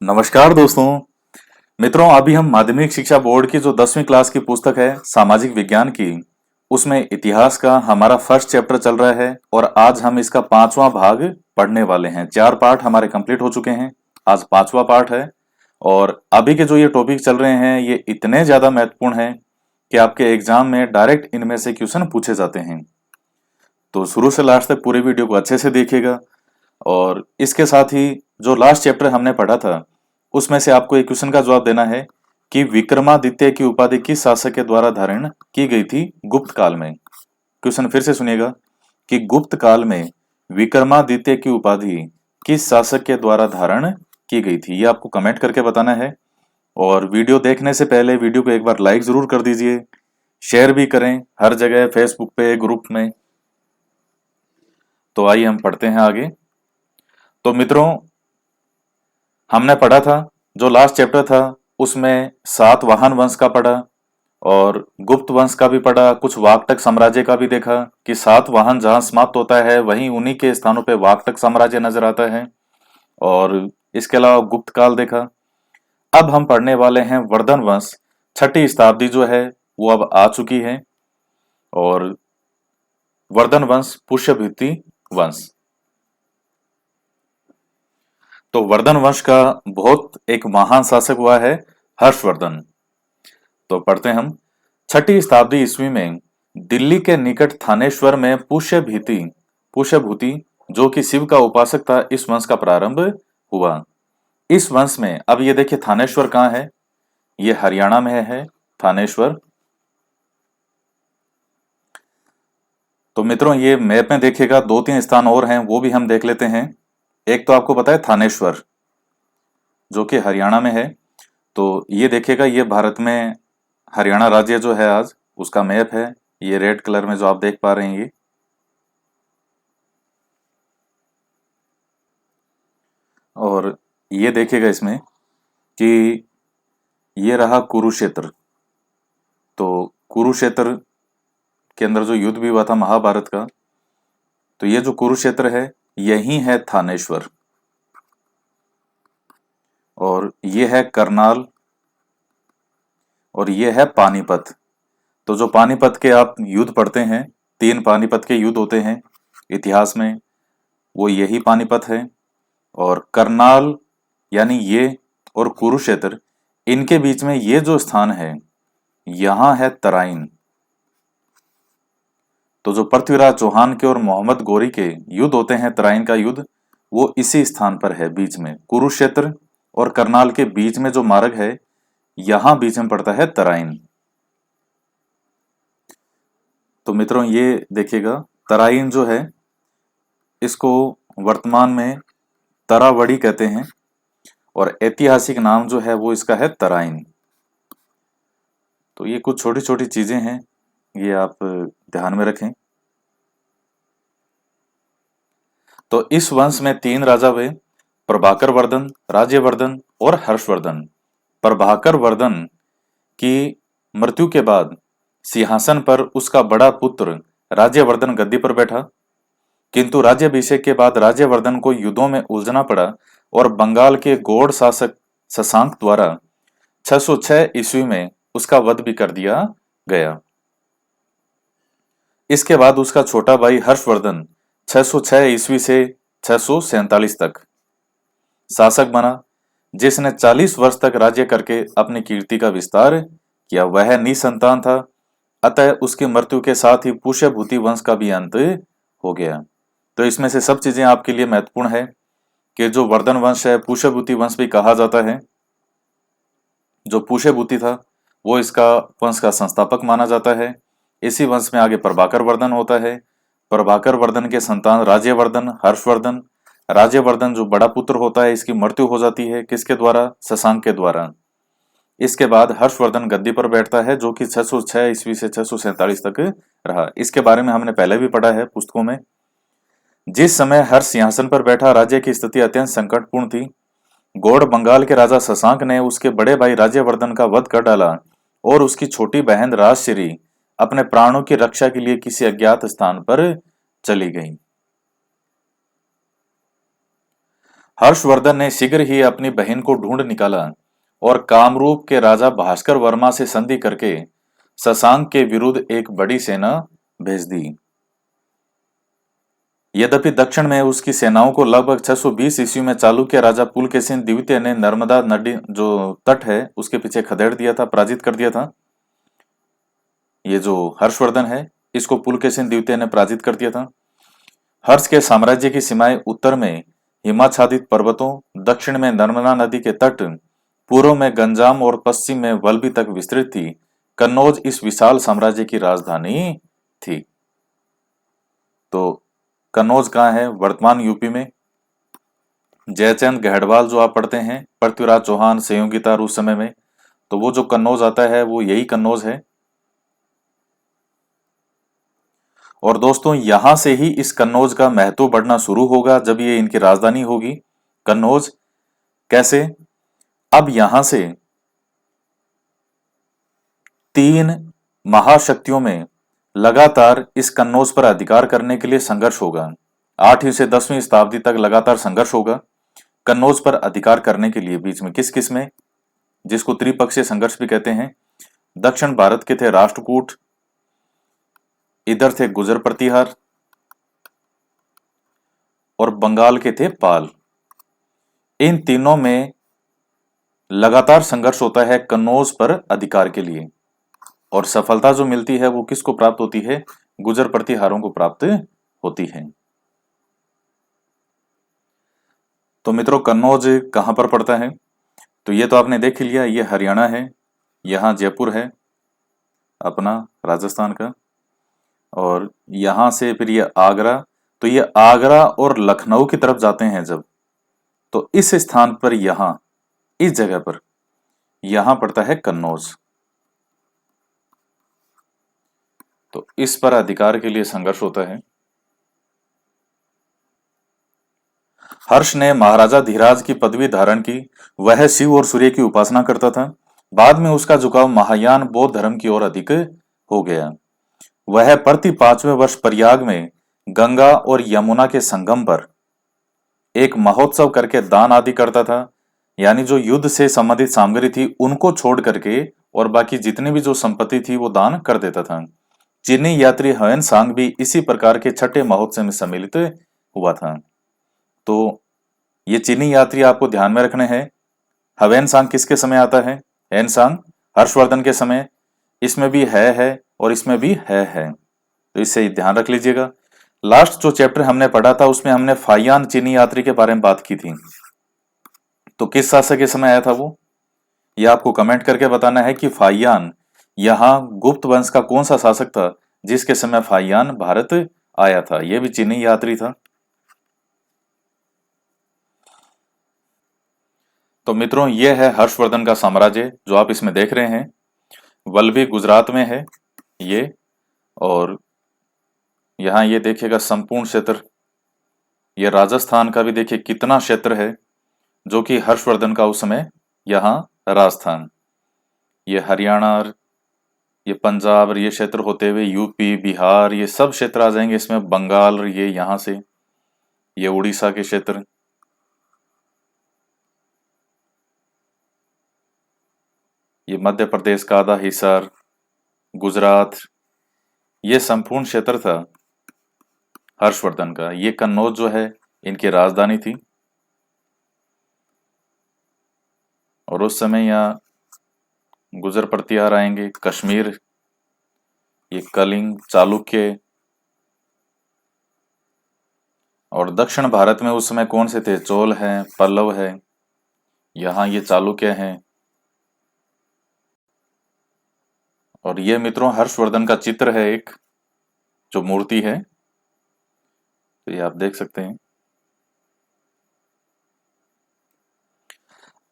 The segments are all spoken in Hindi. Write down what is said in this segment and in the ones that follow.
नमस्कार दोस्तों। मित्रों, अभी हम माध्यमिक शिक्षा बोर्ड की जो 10वीं क्लास की पुस्तक है सामाजिक विज्ञान की, उसमें इतिहास का हमारा फर्स्ट चैप्टर चल रहा है और आज हम इसका 5वां भाग पढ़ने वाले हैं। 4 पार्ट हमारे कंप्लीट हो चुके हैं, आज 5वां पार्ट है। और अभी के जो ये टॉपिक चल रहे हैं ये इतने ज्यादा महत्वपूर्ण हैं कि आपके एग्जाम में डायरेक्ट इनमें से क्वेश्चन पूछे जाते हैं। तो शुरू से लास्ट तक पूरे वीडियो को अच्छे से देखिएगा। और इसके साथ ही जो लास्ट चैप्टर हमने पढ़ा था उसमें से आपको एक क्वेश्चन का जवाब देना है कि विक्रमादित्य की उपाधि किस शासक के द्वारा धारण की गई थी गुप्त काल में। क्वेश्चन फिर से सुनिएगा कि गुप्त काल में विक्रमादित्य की उपाधि किस शासक के द्वारा धारण की गई थी। ये आपको कमेंट करके बताना है। और वीडियो देखने से पहले वीडियो को एक बार लाइक जरूर कर दीजिए, शेयर भी करें हर जगह, फेसबुक पे, ग्रुप में। तो आइए हम पढ़ते हैं आगे। तो मित्रों, हमने पढ़ा था जो लास्ट चैप्टर था उसमें सातवाहन वंश का पढ़ा और गुप्त वंश का भी पढ़ा, कुछ वाकटक साम्राज्य का भी देखा कि सातवाहन जहां समाप्त होता है वहीं उन्हीं के स्थानों पे वाकटक साम्राज्य नजर आता है। और इसके अलावा गुप्त काल देखा। अब हम पढ़ने वाले हैं वर्धन वंश। छठी शताब्दी जो है वो अब आ चुकी है। और वर्धन वंश पुष्यभूति वंश। तो वर्धन वंश का बहुत एक महान शासक हुआ है हर्षवर्धन। तो पढ़ते हैं हम। छठी शताब्दी ईस्वी में दिल्ली के निकट थानेश्वर में पुष्यभूति जो कि शिव का उपासक था, इस वंश का प्रारंभ हुआ। इस वंश में अब ये देखिए थानेश्वर कहाँ है, ये हरियाणा में है थानेश्वर। तो मित्रों ये मैप में देखिएगा 2-3 स्थान और हैं, वो भी हम देख लेते हैं। एक तो आपको पता है थानेश्वर जो कि हरियाणा में है। तो ये देखिएगा, ये भारत में हरियाणा राज्य जो है आज उसका मैप है। ये रेड कलर में जो आप देख पा रहे हैं ये। और ये देखिएगा इसमें कि ये रहा कुरुक्षेत्र। तो कुरुक्षेत्र के अंदर जो युद्ध भी हुआ था महाभारत का, तो ये जो कुरुक्षेत्र है यही है थानेश्वर। और ये है करनाल और ये है पानीपत। तो जो पानीपत के आप युद्ध पढ़ते हैं, 3 पानीपत के युद्ध होते हैं इतिहास में, वो यही पानीपत है। और करनाल यानी ये और कुरुक्षेत्र, इनके बीच में ये जो स्थान है यहां है तराइन। तो जो पृथ्वीराज चौहान के और मोहम्मद गोरी के युद्ध होते हैं, तराइन का युद्ध, वो इसी स्थान पर है बीच में। कुरुक्षेत्र और करनाल के बीच में जो मार्ग है यहां बीच में पड़ता है तराइन। तो मित्रों ये देखिएगा, तराइन जो है इसको वर्तमान में तरावड़ी कहते हैं और ऐतिहासिक नाम जो है वो इसका है तराइन। तो ये कुछ छोटी छोटी चीजें हैं, ये आप ध्यान में रखें। तो इस वंश में 3 राजा हुए, प्रभाकर वर्धन, राज्यवर्धन और हर्षवर्धन। प्रभाकर वर्धन की मृत्यु के बाद सिंहासन पर उसका बड़ा पुत्र राज्यवर्धन गद्दी पर बैठा, किंतु राज्याभिषेक के बाद राज्यवर्धन को युद्धों में उलझना पड़ा और बंगाल के गौड़ शासक शशांक द्वारा 606 ईस्वी में उसका वध भी कर दिया गया। इसके बाद उसका छोटा भाई हर्षवर्धन 606 ईस्वी से 647 तक शासक बना, जिसने 40 वर्ष तक राज्य करके अपनी कीर्ति का विस्तार किया। वह निसंतान था, अतः उसकी मृत्यु के साथ ही पुष्यभूति वंश का भी अंत हो गया। तो इसमें से सब चीजें आपके लिए महत्वपूर्ण है कि जो वर्धन वंश है, पुष्यभूति वंश भी कहा जाता है। जो पुष्यभूति था वो इसका वंश का संस्थापक माना जाता है। इसी वंश में आगे प्रभाकर वर्धन होता है। प्रभाकर वर्धन के संतान राज्यवर्धन, हर्षवर्धन। राज्यवर्धन जो बड़ा पुत्र होता है, इसकी मृत्यु हो जाती है किसके द्वारा? शशांक के द्वारा। इसके बाद हर्षवर्धन गद्दी पर बैठता है जो कि 606 ईस्वी से 647 तक रहा। इसके बारे में हमने पहले भी पढ़ा है पुस्तकों में। जिस समय हर्ष सिंहासन पर बैठा, राज्य की स्थिति अत्यंत संकटपूर्ण थी। गौड़ बंगाल के राजा शशांक ने उसके बड़े भाई राज्यवर्धन का वध कर डाला और उसकी छोटी बहन राजश्री अपने प्राणों की रक्षा के लिए किसी अज्ञात स्थान पर चली गई। हर्षवर्धन ने शीघ्र ही अपनी बहन को ढूंढ निकाला और कामरूप के राजा भास्कर वर्मा से संधि करके शशांक के विरुद्ध एक बड़ी सेना भेज दी। यद्यपि दक्षिण में उसकी सेनाओं को लगभग 620 ईस्वी में चालुक्य राजा पुलकेशिन द्वितीय ने नर्मदा नदी जो तट है उसके पीछे खदेड़ दिया था, पराजित कर दिया था। ये जो हर्षवर्धन है इसको पुलकेशिन द्वितीय ने पराजित कर दिया था। हर्ष के साम्राज्य की सीमाएं उत्तर में हिमाच्छादित पर्वतों, दक्षिण में नर्मदा नदी के तट, पूर्व में गंजाम और पश्चिम में वल्लभी तक विस्तृत थी। कन्नौज इस विशाल साम्राज्य की राजधानी थी। तो कन्नौज कहाँ है? वर्तमान यूपी में। जयचंद गहड़वाल जो आप पढ़ते हैं, पृथ्वीराज चौहान संयोगिता उस समय में, तो वो जो कन्नौज आता है वो यही कन्नौज है। और दोस्तों यहां से ही इस कन्नौज का महत्व बढ़ना शुरू होगा जब ये इनकी राजधानी होगी कन्नौज। कैसे? अब यहां से 3 महाशक्तियों में लगातार इस कन्नौज पर अधिकार करने के लिए संघर्ष होगा। 8वीं से 10वीं शताब्दी तक लगातार संघर्ष होगा कन्नौज पर अधिकार करने के लिए। बीच में किस किस में, जिसको त्रिपक्षीय संघर्ष भी कहते हैं। दक्षिण भारत के थे राष्ट्रकूट, इधर थे गुजर प्रतिहार, और बंगाल के थे पाल। इन तीनों में लगातार संघर्ष होता है कन्नौज पर अधिकार के लिए, और सफलता जो मिलती है वो किसको प्राप्त होती है? गुजर प्रतिहारों को प्राप्त होती है। तो मित्रों कन्नौज कहां पर पड़ता है? तो ये तो आपने देख लिया, ये हरियाणा है, यहां जयपुर है अपना राजस्थान का, और यहां से फिर ये आगरा। तो ये आगरा और लखनऊ की तरफ जाते हैं जब, तो इस स्थान पर यहां, इस जगह पर यहां पड़ता है कन्नौज। तो इस पर अधिकार के लिए संघर्ष होता है। हर्ष ने महाराजा धीराज की पदवी धारण की। वह शिव और सूर्य की उपासना करता था। बाद में उसका झुकाव महायान बौद्ध धर्म की ओर अधिक हो गया। वह प्रति 5वें वर्ष प्रयाग में गंगा और यमुना के संगम पर एक महोत्सव करके दान आदि करता था। यानी जो युद्ध से संबंधित सामग्री थी उनको छोड़ करके और बाकी जितनी भी जो संपत्ति थी वो दान कर देता था। चीनी यात्री ह्वेन सांग भी इसी प्रकार के छठे महोत्सव में सम्मिलित हुआ था। तो ये चीनी यात्री आपको ध्यान में रखने हैं। ह्वेन सांग किसके समय आता है? ह्वेन सांग हर्षवर्धन के समय। इसमें भी है और इसमें भी है, तो इससे ध्यान रख लीजिएगा। लास्ट जो चैप्टर हमने पढ़ा था उसमें हमने फाइयान चीनी यात्री के बारे में बात की थी। तो किस शासक के समय आया था वो, ये आपको कमेंट करके बताना है कि फाइयान, यहाँ गुप्त वंश का कौन सा शासक था जिसके समय फाइयान भारत आया था। यह भी चीनी यात्री था। तो मित्रों यह है हर्षवर्धन का साम्राज्य जो आप इसमें देख रहे हैं। वल्लभी गुजरात में है ये, और यहाँ ये देखिएगा संपूर्ण क्षेत्र, ये राजस्थान का भी देखिए कितना क्षेत्र है जो कि हर्षवर्धन का उस समय यहाँ राजस्थान, ये हरियाणा और ये पंजाब और ये क्षेत्र होते हुए यूपी बिहार ये सब क्षेत्र आ जाएंगे इसमें। बंगाल और ये यहाँ से ये उड़ीसा के क्षेत्र, ये मध्य प्रदेश का आधा हिस्सा, गुजरात, ये संपूर्ण क्षेत्र था हर्षवर्धन का। ये कन्नौज जो है इनकी राजधानी थी, और उस समय यहाँ गुजर प्रतिहार आएंगे, कश्मीर, ये कलिंग, चालुक्य, और दक्षिण भारत में उस समय कौन से थे? चोल हैं, पल्लव है, यहाँ ये चालुक्य हैं। और ये मित्रों हर्षवर्धन का चित्र है, एक जो मूर्ति है, तो ये आप देख सकते हैं।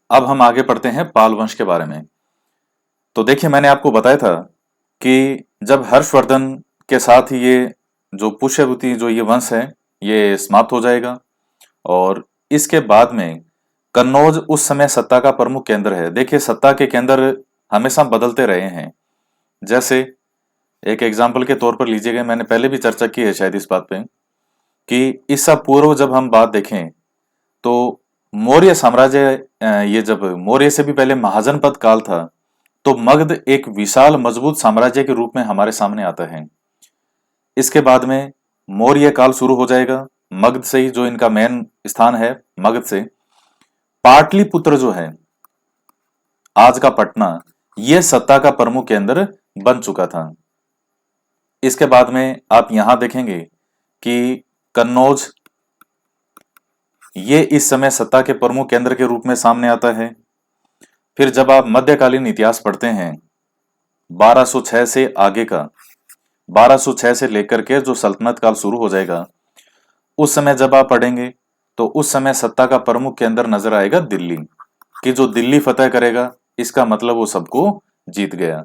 अब हम आगे पढ़ते हैं पाल वंश के बारे में। तो देखिए मैंने आपको बताया था कि जब हर्षवर्धन के साथ ये जो पुष्यवती जो ये वंश है ये समाप्त हो जाएगा, और इसके बाद में कन्नौज उस समय सत्ता का प्रमुख केंद्र है। देखिए सत्ता के केंद्र हमेशा बदलते रहे हैं। जैसे एक एग्जाम्पल के तौर पर लीजिएगा, मैंने पहले भी चर्चा की है शायद इस बात पे, कि ईसा पूर्व जब हम बात देखें तो मौर्य साम्राज्य ये जब मौर्य से भी पहले महाजनपद काल था, तो मगध एक विशाल मजबूत साम्राज्य के रूप में हमारे सामने आता है। इसके बाद में मौर्य काल शुरू हो जाएगा। मगध से ही जो इनका मेन स्थान है, मगध से पाटलिपुत्र जो है, आज का पटना, यह सत्ता का प्रमुख केंद्र बन चुका था। इसके बाद में आप यहां देखेंगे कि कन्नौज, ये इस समय सत्ता के प्रमुख केंद्र के रूप में सामने आता है। फिर जब आप मध्यकालीन इतिहास पढ़ते हैं, 1206 से आगे का, 1206 से लेकर के जो सल्तनत काल शुरू हो जाएगा, उस समय जब आप पढ़ेंगे तो उस समय सत्ता का प्रमुख केंद्र नजर आएगा दिल्ली, कि जो दिल्ली फतेह करेगा, इसका मतलब वो सबको जीत गया।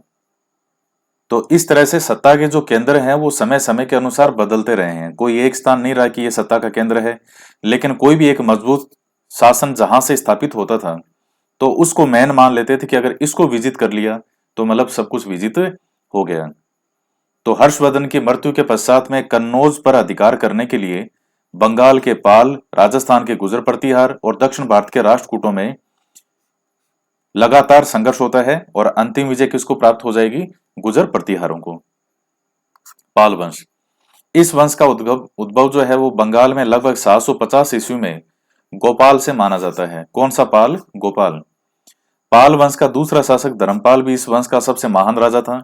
तो इस तरह से सत्ता के जो केंद्र हैं वो समय समय के अनुसार बदलते रहे हैं। कोई एक स्थान नहीं रहा कि ये सत्ता का केंद्र है, लेकिन कोई भी एक मजबूत शासन जहां से स्थापित होता था, तो उसको मेन मान लेते थे कि अगर इसको विजित कर लिया तो मतलब सब कुछ विजित हो गया। तो हर्षवर्धन की मृत्यु के पश्चात में कन्नौज पर अधिकार करने के लिए बंगाल के पाल, राजस्थान के गुर्जर प्रतिहार और दक्षिण भारत के राष्ट्रकूटों में लगातार संघर्ष होता है, और अंतिम विजय किसको प्राप्त हो जाएगी? गुर्जर प्रतिहारों को। पाल वंश, इस वंश का उद्भव उद्भव जो है वो बंगाल में लगभग 750 ईस्वी में गोपाल से माना जाता है। कौन सा पाल? गोपाल। पाल वंश का दूसरा शासक धर्मपाल भी इस वंश का सबसे महान राजा था।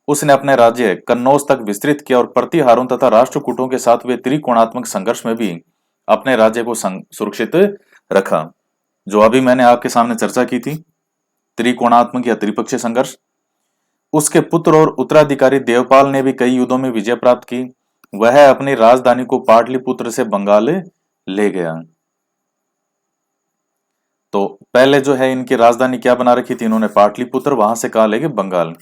उसने अपने राज्य कन्नौज तक विस्तृत किया और प्रतिहारों तथा राष्ट्रकूटों के साथ हुए त्रिकोणात्मक संघर्ष में भी अपने राज्य को सुरक्षित रखा। जो अभी मैंने आपके सामने चर्चा की थी, त्रिकोणात्मक या त्रिपक्षीय संघर्ष, उसके पुत्र और उत्तराधिकारी देवपाल ने भी कई युद्धों में विजय प्राप्त की। वह अपनी राजधानी को पाटलिपुत्र से बंगाल ले गया। तो पहले जो है इनकी राजधानी क्या बना रखी थी इन्होंने? पाटलिपुत्र, वहां से कहा ले गए बंगाल।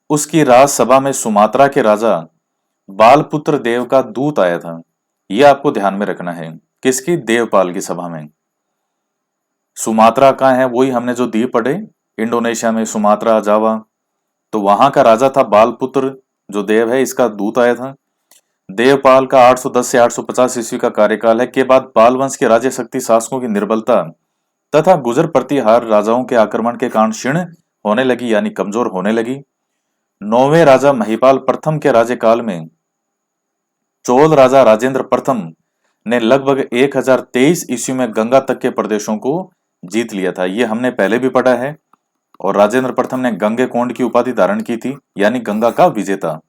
उसकी राजसभा में सुमात्रा के राजा बालपुत्र देव का दूत आया था। यह आपको ध्यान में रखना है। किसकी? देवपाल की सभा में। सुमात्रा कहाँ है? वही हमने जो द्वीप पढ़े, इंडोनेशिया में सुमात्रा, जावा, तो वहां का राजा था बालपुत्र जो देव है, इसका दूत आया था। देवपाल का 810 से 850 ईस्वी का कार्यकाल है। के बाद पाल वंश के राज्य शक्ति शासकों की निर्बलता तथा गुजर प्रतिहार राजाओं के आक्रमण के कारण क्षीण होने लगी, यानी कमजोर होने लगी। 9वें राजा महिपाल प्रथम के राज्यकाल में चोल राजा राजेंद्र प्रथम ने लगभग 1023 ईस्वी में गंगा तक के प्रदेशों को जीत लिया था। ये हमने पहले भी पढ़ा है। और राजेंद्र प्रथम ने गंगे कोंड की उपाधि धारण की थी, यानी गंगा का विजेता।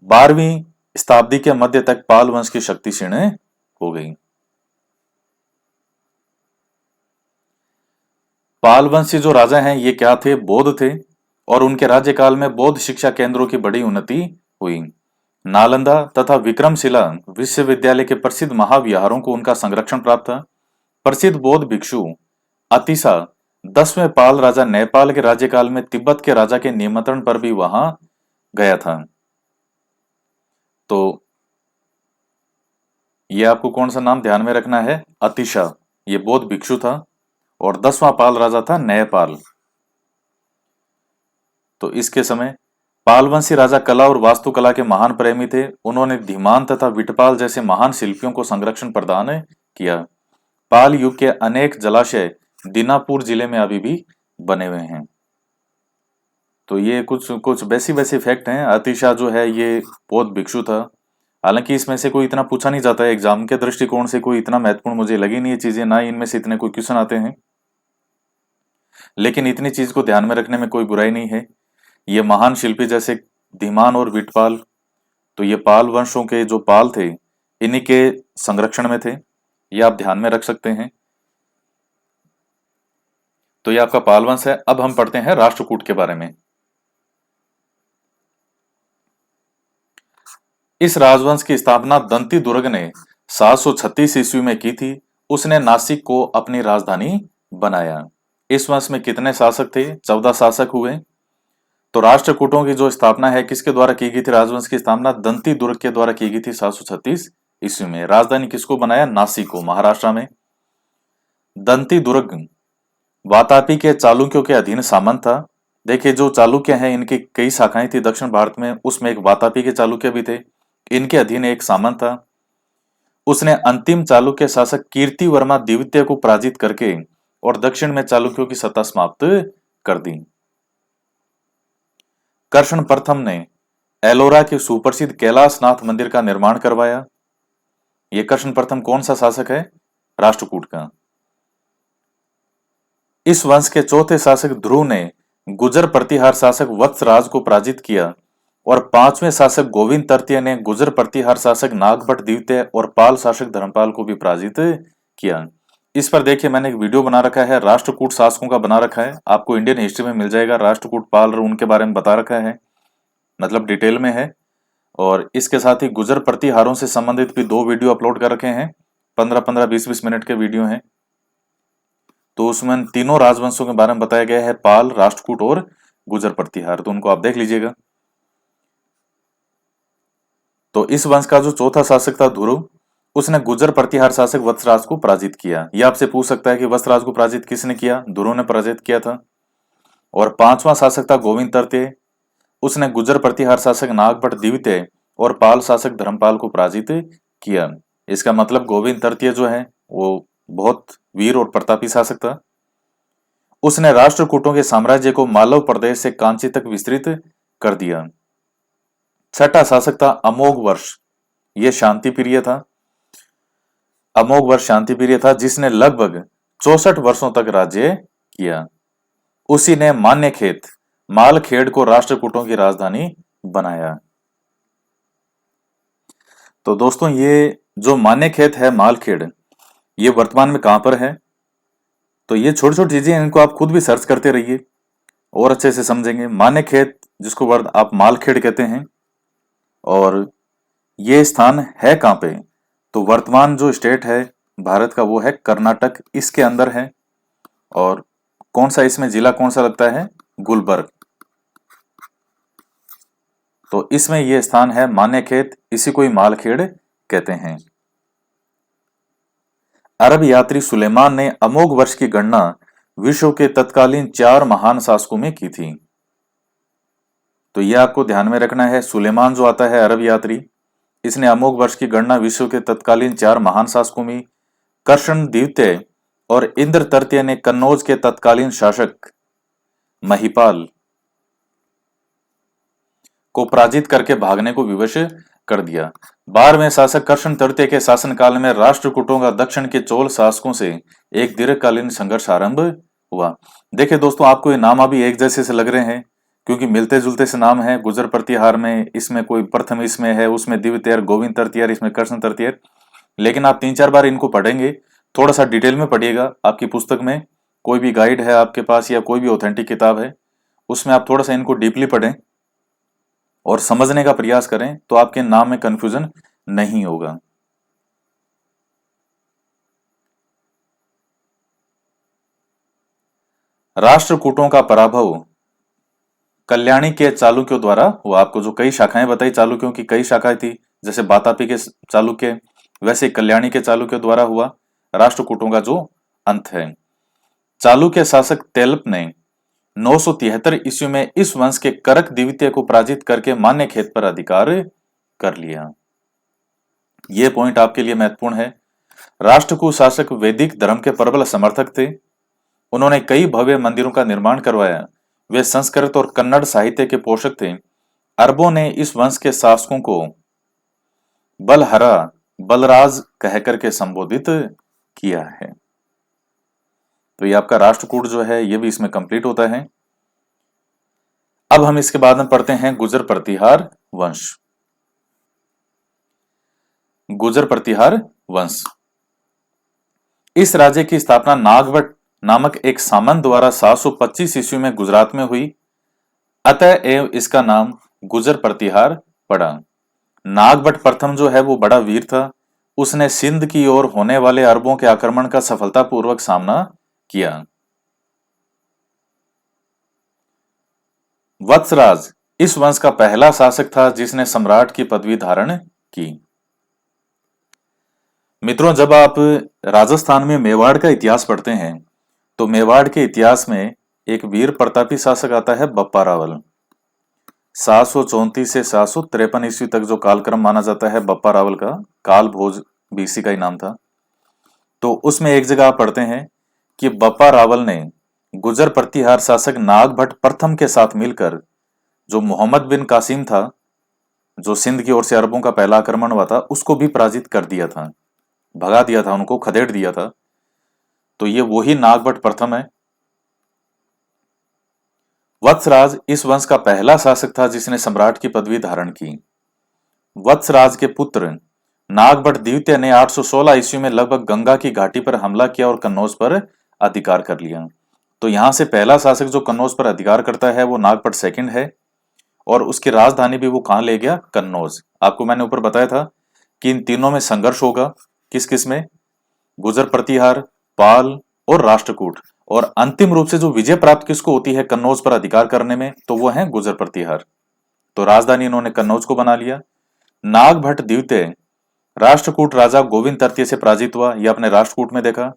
12वीं शताब्दी के मध्य तक पाल वंश की शक्ति क्षीण हो गई। पाल वंशी जो राजा हैं ये क्या थे? बौद्ध थे, और उनके राज्यकाल में बौद्ध शिक्षा केंद्रों की बड़ी उन्नति हुई। नालंदा तथा विक्रमशिला विश्वविद्यालय के प्रसिद्ध महाविहारों को उनका संरक्षण प्राप्त था। प्रसिद्ध बौद्ध भिक्षु अतिशा 10वें पाल राजा नेपाल के राज्यकाल में तिब्बत के राजा के निमंत्रण पर भी वहां गया था। तो ये आपको कौन सा नाम ध्यान में रखना है? अतिशा, ये बौद्ध भिक्षु था, और 10वां पाल राजा था न्यायपाल। तो इसके समय पालवंशी राजा कला और वास्तुकला के महान प्रेमी थे। उन्होंने धीमान तथा विटपाल जैसे महान शिल्पियों को संरक्षण प्रदान किया। पाल युग के अनेक जलाशय दीनापुर जिले में अभी भी बने हुए हैं। तो ये कुछ कुछ वैसी फैक्ट हैं। अतिशा जो है ये बौद्ध भिक्षु था। हालांकि इसमें से कोई इतना पूछा नहीं जाता है एग्जाम के दृष्टिकोण से, कोई इतना महत्वपूर्ण मुझे लगी नहीं ये चीजें, ना ही इनमें से इतने कोई क्वेश्चन आते हैं, लेकिन इतनी चीज को ध्यान में रखने में कोई बुराई नहीं है। ये महान शिल्पी जैसे धीमान और विटपाल, तो ये पाल वंशों के जो पाल थे इन्हीं के संरक्षण में थे, ये आप ध्यान में रख सकते हैं। तो ये आपका पाल वंश है। अब हम पढ़ते हैं राष्ट्रकूट के बारे में। इस राजवंश की स्थापना दंती दुर्ग ने 736 ईस्वी में की थी। उसने नासिक को अपनी राजधानी बनाया। इस वंश में कितने शासक थे? 14 शासक हुए। तो राष्ट्रकूटों की जो स्थापना है किसके द्वारा की गई थी? राजवंश की स्थापना दंती दुर्ग के द्वारा की गई थी 736 ईस्वी में। राजधानी किसको बनाया? नासिक को, महाराष्ट्र में। दंती दुर्ग वातापी के चालुक्यों के अधीन सामंत था। देखिए जो चालुक्य हैं इनकी कई शाखाएं थी दक्षिण भारत में, उसमें एक वातापी के चालुक्य भी थे। इनके अधीन एक सामंत था। उसने अंतिम चालुक्य शासक कीर्ति वर्मा द्वितीय को पराजित करके और दक्षिण में चालुक्यों की सत्ता समाप्त कर दी। कर्षण प्रथम ने एलोरा के सुप्रसिद्ध कैलाशनाथ मंदिर का निर्माण करवाया। यह कर्षण प्रथम कौन सा शासक है? राष्ट्रकूट का। इस वंश के चौथे शासक ध्रुव ने गुजर प्रतिहार शासक वत्सराज को पराजित किया और पांचवें शासक गोविंद तृतीय ने गुजर प्रतिहार शासक नागभट्ट द्वितीय और पाल शासक धर्मपाल को भी पराजित किया। इस पर देखिए मैंने एक वीडियो बना रखा है, राष्ट्रकूट शासकों का बना रखा है, आपको इंडियन हिस्ट्री में मिल जाएगा। राष्ट्रकूट पाल उनके बारे में बता रखा है, मतलब डिटेल में है। और इसके साथ ही गुजर प्रतिहारों से संबंधित भी 2 वीडियो अपलोड कर रखे हैं, 15-15, 20-20 मिनट के वीडियो हैं। तो उसमें तीनों राजवंशों के बारे में बताया गया है, पाल, राष्ट्रकूट और गुजर प्रतिहार, तो उनको आप देख लीजिएगा। तो इस वंश का जो चौथा शासक था ध्रुव, उसने गुजर प्रतिहार शासक वत्सराज को पराजित किया। यह आपसे पूछ सकता है कि वत्सराज को पराजित किसने किया? ध्रुव ने पराजित किया था। और पांचवा शासक था गोविंद तृतीय, उसने गुजर प्रतिहार शासक नागभट्ट द्वितीय और पाल शासक धर्मपाल को पराजित किया। इसका मतलब गोविंद तृतीय जो है वो बहुत वीर और प्रतापी शासक था। उसने राष्ट्रकूटों के साम्राज्य को मालव प्रदेश से कांची तक विस्तृत कर दिया। छठा शासक था अमोघ वर्ष, यह शांति प्रिय था। अमोघ वर्ष शांति प्रिय था, जिसने लगभग 64 वर्षों तक राज्य किया। उसी ने मान्यखेत मालखेड़ को राष्ट्रकूटों की राजधानी बनाया। तो दोस्तों ये जो मान्यखेत है मालखेड़, ये वर्तमान में कहां पर है? तो ये छोटी छोटी चीजें, इनको आप खुद भी सर्च करते रहिए और अच्छे से समझेंगे। मान्यखेत जिसको वर्ड आप मालखेड़ कहते हैं, और ये स्थान है कहां पे? तो वर्तमान जो स्टेट है भारत का वो है कर्नाटक, इसके अंदर है। और कौन सा इसमें जिला कौन सा लगता है? गुलबर्ग। तो इसमें यह स्थान है मान्यखेत, इसी को ही मालखेड़ कहते हैं। अरब यात्री सुलेमान ने अमोघ वर्ष की गणना विश्व के तत्कालीन 4 महान शासकों में की थी। तो यह आपको ध्यान में रखना है। सुलेमान जो आता है अरब यात्री, इसने अमोघ वर्ष की गणना विश्व के तत्कालीन 4 महान शासकों में कर्षण द्वितीय और इंद्र तृतीय ने कन्नौज के तत्कालीन शासक महिपाल को पराजित करके भागने को विवश कर दिया। 12वें शासक कर्षण तृतीय के शासनकाल में राष्ट्रकूटों का दक्षिण के चोल शासकों से एक दीर्घकालीन संघर्ष आरंभ हुआ। देखिए दोस्तों, आपको ये नाम अभी एक जैसे से लग रहे हैं क्योंकि मिलते जुलते से नाम है। गुजर प्रतिहार में इसमें कोई प्रथम इसमें है, उसमें द्वितीय, गोविंद तृतीय, इसमें कृष्ण तृतीय। लेकिन आप 3-4 बार इनको पढ़ेंगे, थोड़ा सा डिटेल में पढ़िएगा। आपकी पुस्तक में कोई भी गाइड है आपके पास या कोई भी ऑथेंटिक किताब है, उसमें आप थोड़ा सा इनको डीपली पढ़ें और समझने का प्रयास करें, तो आपके नाम में कंफ्यूजन नहीं होगा। राष्ट्रकूटों का पराभव कल्याणी के चालुक्यों द्वारा हुआ। आपको जो कई शाखाएं बताई, चालुक्यों की कई शाखाएं थी, जैसे बातापी के चालुक्य, वैसे कल्याणी के चालुक्यों द्वारा हुआ राष्ट्रकूटों का जो अंत है। चालुक्य शासक तेलप ने 973 ईस्वी में इस वंश के करक द्वितीय को पराजित करके मान्यखेत पर अधिकार कर लिया। यह पॉइंट आपके लिए महत्वपूर्ण है। राष्ट्रकूट शासक वैदिक धर्म के प्रबल समर्थक थे। उन्होंने कई भव्य मंदिरों का निर्माण करवाया। वे संस्कृत और कन्नड़ साहित्य के पोषक थे। अरबों ने इस वंश के शासकों को बलहरा, बलराज कहकर के संबोधित किया है। तो ये आपका राष्ट्रकूट जो है ये भी इसमें कंप्लीट होता है। अब हम इसके बाद में पढ़ते हैं गुजर प्रतिहार वंश। गुजर प्रतिहार वंश, इस राज्य की स्थापना नागभट्ट नामक एक सामंत द्वारा 725 ईस्वी में गुजरात में हुई। अतएव इसका नाम गुजर प्रतिहार पड़ा। नागभट्ट प्रथम जो है वो बड़ा वीर था। उसने सिंध की ओर होने वाले अरबों के आक्रमण का सफलतापूर्वक सामना किया। वत्सराज इस वंश का पहला शासक था जिसने सम्राट की पदवी धारण की। मित्रों, जब आप राजस्थान में मेवाड़ का इतिहास पढ़ते हैं तो मेवाड़ के इतिहास में एक वीर प्रतापी शासक आता है बप्पा रावल। 734 से 753 ईस्वी तक जो कालक्रम माना जाता है बप्पा रावल का, काल भोज बीसी का ही नाम था। तो उसमें एक जगह आप पढ़ते हैं कि बप्पा रावल ने गुजर प्रतिहार शासक नागभट्ट प्रथम के साथ मिलकर जो मोहम्मद बिन कासिम था, जो सिंध की ओर से अरबों का पहला आक्रमण हुआ था, उसको भी पराजित कर दिया था, भगा दिया था, उनको खदेड़ दिया था। तो ये वही नागभट्ट प्रथम है। वत्सराज इस वंश का पहला शासक था जिसने सम्राट की पदवी धारण की। वत्सराज के पुत्र नागभट्ट द्वितीय ने 816 ईस्वी में लगभग गंगा की घाटी पर हमला किया और कन्नौज पर अधिकार कर लिया। तो यहां से पहला शासक जो कन्नौज पर अधिकार करता है वो नागभट्ट सेकंड है, और उसकी राजधानी भी वो कहां ले गया? कन्नौज। आपको मैंने ऊपर बताया था कि इन तीनों में संघर्ष होगा। किस किस में? गुजर प्रतिहार, पाल और राष्ट्रकूट। और अंतिम रूप से जो विजय प्राप्त किसको होती है कन्नौज पर अधिकार करने में? तो वो है गुजर प्रतिहार। तो राजधानी इन्होंने कन्नौज को बना लिया। नागभट्ट द्वितीय राष्ट्रकूट राजा गोविंद तृतीय से पराजित हुआ, यह आपने राष्ट्रकूट में देखा।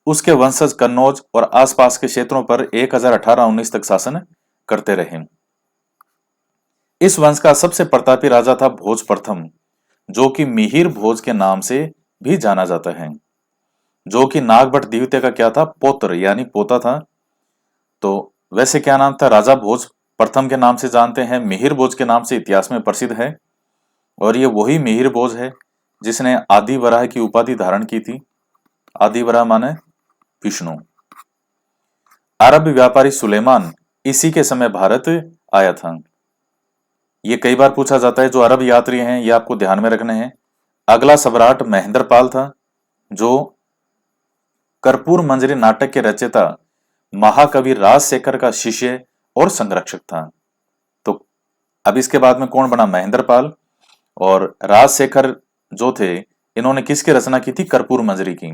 उसके वंशज कन्नौज और आसपास के क्षेत्रों पर 1018-19 तक शासन करते रहे। इस वंश का सबसे प्रतापी राजा था भोज प्रथम, जो कि मिहिर भोज के नाम से भी जाना जाता है, जो कि नागभट्ट द्वितीय का क्या था? पौत्र यानी पोता था। तो वैसे क्या नाम था? राजा भोज प्रथम के नाम से जानते हैं, मिहिर भोज के नाम से इतिहास में प्रसिद्ध है। और ये वही मिहिर भोज है जिसने आदि वराह की उपाधि धारण की थी। आदि वराह माने विष्णु। अरब व्यापारी सुलेमान इसी के समय भारत आया था। ये कई बार पूछा जाता है, जो अरब यात्री हैं ये आपको ध्यान में रखने हैं। अगला सम्राट महेंद्रपाल था, जो कर्पूर मंजरी नाटक के रचयिता महाकवि राजशेखर का शिष्य और संरक्षक था। तो अब इसके बाद में कौन बना? महेंद्रपाल। और राजशेखर जो थे, इन्होंने किसकी रचना की थी? कर्पूर मंजरी की।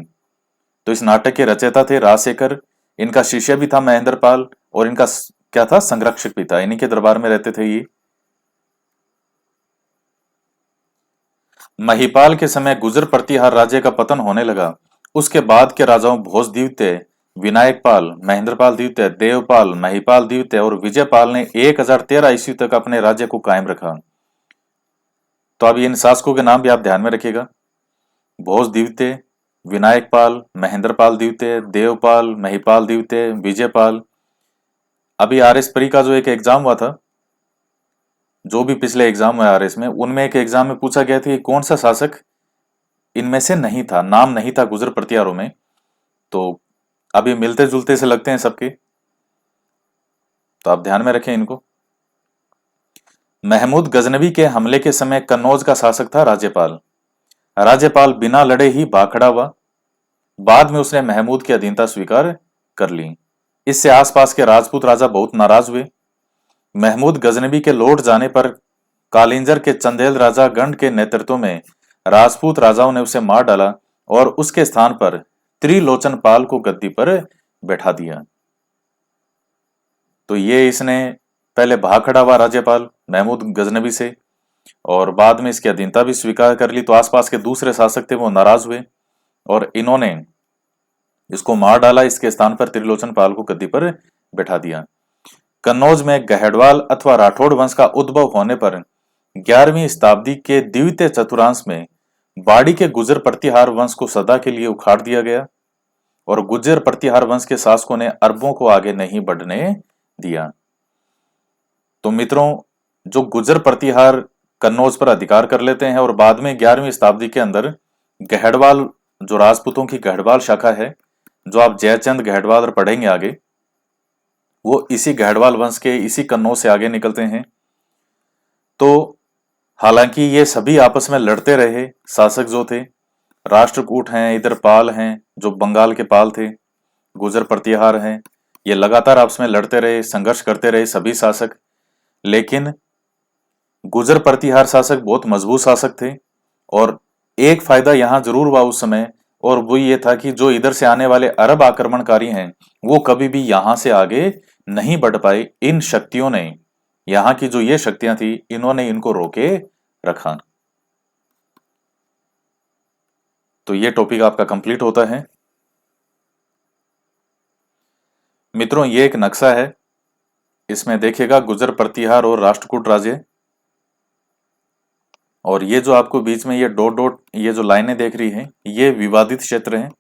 तो इस नाटक के रचयिता थे राजशेखर, इनका शिष्य भी था महेंद्रपाल, और इनका क्या था? संरक्षक भी था। इन्हीं के दरबार में रहते थे ये। महिपाल के समय गुजर प्रतिहार राज्य का पतन होने लगा। उसके बाद के राजाओं भोज द्वितीय, विनायकपाल, महेंद्रपाल द्वितीय, देवपाल, महिपाल द्वितीय और विजयपाल ने 1013 ईस्वी तक अपने राज्य को कायम रखा। तो अब इन शासकों के नाम भी आप ध्यान में रखिएगा। भोज द्वितीय, विनायकपाल, महेंद्रपाल द्वितीय, देवपाल, महिपाल द्वितीय, विजयपाल। अभी आरएस प्री का जो एक एग्जाम हुआ था, जो भी पिछले एग्जाम हुआ आरएस में, उनमें एक एग्जाम में पूछा गया था कि कौन सा शासक इनमें से नहीं था, नाम नहीं था गुजर प्रतिहारों में। तो अभी मिलते जुलते से लगते हैं सबके, तो आप ध्यान में रखें इनको। महमूद गजनवी के हमले के समय कन्नौज का शासक था राज्यपाल। राज्यपाल बिना लड़े ही भाग खड़ा हुआ। बाद में उसने महमूद की अधीनता स्वीकार कर ली। इससे आसपास के राजपूत राजा बहुत नाराज हुए। महमूद गजनवी के लौट जाने पर कालिंजर के चंदेल राजा गंड के नेतृत्व में राजपूत राजाओं ने उसे मार डाला और उसके स्थान पर त्रिलोचन पाल को गद्दी पर बैठा दिया। तो ये इसने पहले भाग खड़ा हुआ राज्यपाल महमूद गजनवी से, और बाद में इसकी अधीनता भी स्वीकार कर ली। तो आसपास के दूसरे शासक थे वो नाराज हुए और इन्होंने इसको मार डाला, इसके स्थान पर त्रिलोचन पाल को गद्दी पर बैठा दिया। कन्नौज में गहड़वाल अथवा राठौड़ वंश का उद्भव होने पर 11वीं शताब्दी के द्वितीय चतुर्थांश में बाड़ी के गुजर प्रतिहार वंश को सदा के लिए उखाड़ दिया गया, और गुजर प्रतिहार वंश के शासकों ने अरबों को आगे नहीं बढ़ने दिया। तो मित्रों, जो गुजर प्रतिहार कन्नौज पर अधिकार कर लेते हैं और बाद में 11वीं शताब्दी के अंदर गहड़वाल, जो राजपूतों की गहड़वाल शाखा है, जो आप जयचंद गहड़वाल पढ़ेंगे आगे, वो इसी गहड़वाल वंश के इसी कन्नौज से आगे निकलते हैं। तो हालांकि ये सभी आपस में लड़ते रहे, शासक जो थे, राष्ट्रकूट हैं, इधर पाल हैं जो बंगाल के पाल थे, गुजर प्रतिहार हैं, ये लगातार आपस में लड़ते रहे, संघर्ष करते रहे सभी शासक। लेकिन गुजर प्रतिहार शासक बहुत मजबूत शासक थे, और एक फायदा यहां जरूर हुआ उस समय, और वो ये था कि जो इधर से आने वाले अरब आक्रमणकारी हैं वो कभी भी यहां से आगे नहीं बढ़ पाए। इन शक्तियों ने, यहाँ की जो ये शक्तियां थी, इन्होंने इनको रोके रखा। तो ये टॉपिक आपका कंप्लीट होता है। मित्रों, ये एक नक्शा है, इसमें देखिएगा गुजर प्रतिहार और राष्ट्रकूट राज्य। और ये जो आपको बीच में ये डॉट डॉट ये जो लाइनें देख रही हैं, ये विवादित क्षेत्र हैं।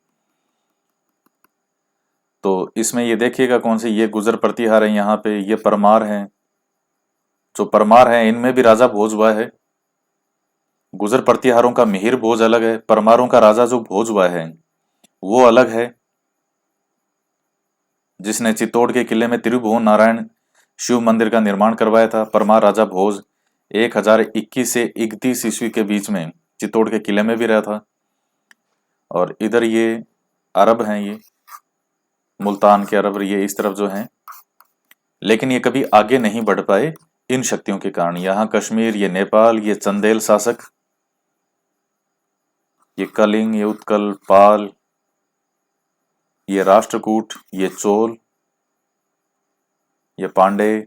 तो इसमें ये देखिएगा कौन से, ये गुजर प्रतिहार है, यहाँ पे ये परमार हैं। जो परमार हैं इनमें भी राजा भोज हुआ है। गुजर प्रतिहारों का मिहिर भोज अलग है, परमारों का राजा जो भोज हुआ है वो अलग है, जिसने चित्तौड़ के किले में त्रिभुवन नारायण शिव मंदिर का निर्माण करवाया था। परमार राजा भोज 1021 से 31 ईस्वी के बीच में चित्तौड़ के किले में भी रहा था। और इधर ये अरब हैं, ये मुल्तान के अरब ये इस तरफ जो हैं, लेकिन ये कभी आगे नहीं बढ़ पाए इन शक्तियों के कारण। यहाँ कश्मीर, ये नेपाल, ये चंदेल शासक, ये कलिंग, ये उत्कल, पाल, ये राष्ट्रकूट, ये चोल, ये पांडे।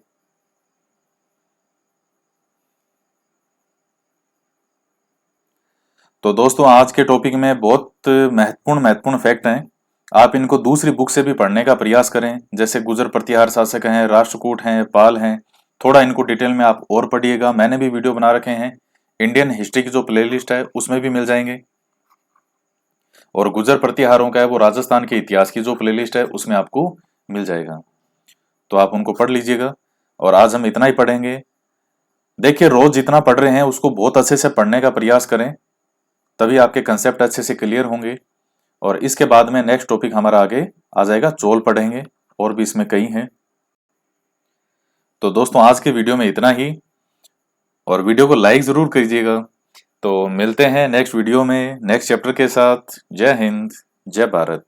तो दोस्तों आज के टॉपिक में बहुत महत्वपूर्ण फैक्ट हैं। आप इनको दूसरी बुक से भी पढ़ने का प्रयास करें, जैसे गुजर प्रतिहार शासक हैं, राष्ट्रकूट हैं, पाल हैं। थोड़ा इनको डिटेल में आप और पढ़िएगा। मैंने भी वीडियो बना रखे हैं, इंडियन हिस्ट्री की जो प्लेलिस्ट है उसमें भी मिल जाएंगे। और गुजर प्रतिहारों का है वो राजस्थान के इतिहास की जो प्लेलिस्ट है उसमें आपको मिल जाएगा, तो आप उनको पढ़ लीजिएगा। और आज हम इतना ही पढ़ेंगे। देखिए रोज जितना पढ़ रहे हैं उसको बहुत अच्छे से पढ़ने का प्रयास करें, तभी आपके कंसेप्ट अच्छे से क्लियर होंगे। और इसके बाद में नेक्स्ट टॉपिक हमारा आगे आ जाएगा, चोल पढ़ेंगे, और भी इसमें कई हैं। तो दोस्तों आज के वीडियो में इतना ही, और वीडियो को लाइक जरूर कीजिएगा। तो मिलते हैं नेक्स्ट वीडियो में नेक्स्ट चैप्टर के साथ। जय हिंद, जय भारत।